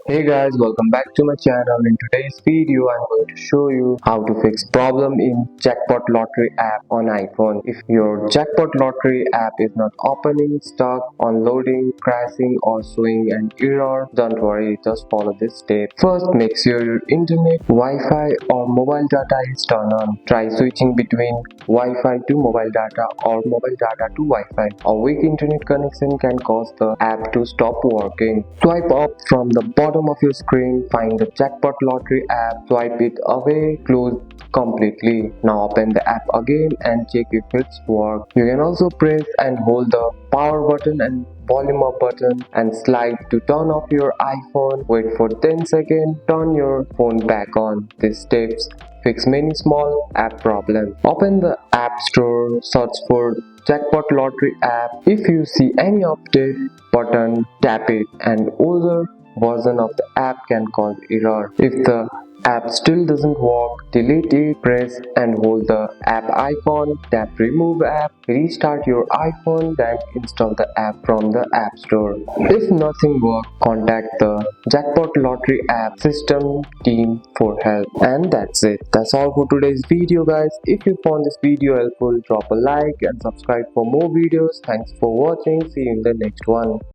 Hey guys, welcome back to my channel. In today's video, I'm going to show you how to fix problem in Jackpot Lottery app on iPhone. If your Jackpot Lottery app is not opening, stuck, unloading, crashing or showing an error, don't worry, just follow this step. First, make sure your internet, Wi-Fi or mobile data is turned on. Try switching between Wi-Fi to mobile data or mobile data to Wi-Fi. A weak internet connection can cause the app to stop working. Swipe up from the bottom of your screen, find the Jackpot Lottery app, swipe it away, close completely. Now open the app again and check if it's worked. You can also press and hold the power button and volume up button and slide to turn off your iPhone. Wait for 10 seconds, turn your phone back on. These steps fix many small app problems. Open the App Store, search for Jackpot Lottery app. If you see any update button, tap it, and older version of the app can cause error. If the app still doesn't work, delete it, press and hold the app icon, tap remove app, restart your iPhone, then install the app from the App Store. If nothing works, contact the Jackpot Lottery app system team for help. And that's it. That's all for today's video guys. If you found this video helpful, drop a like and subscribe for more videos. Thanks for watching. See you in the next one.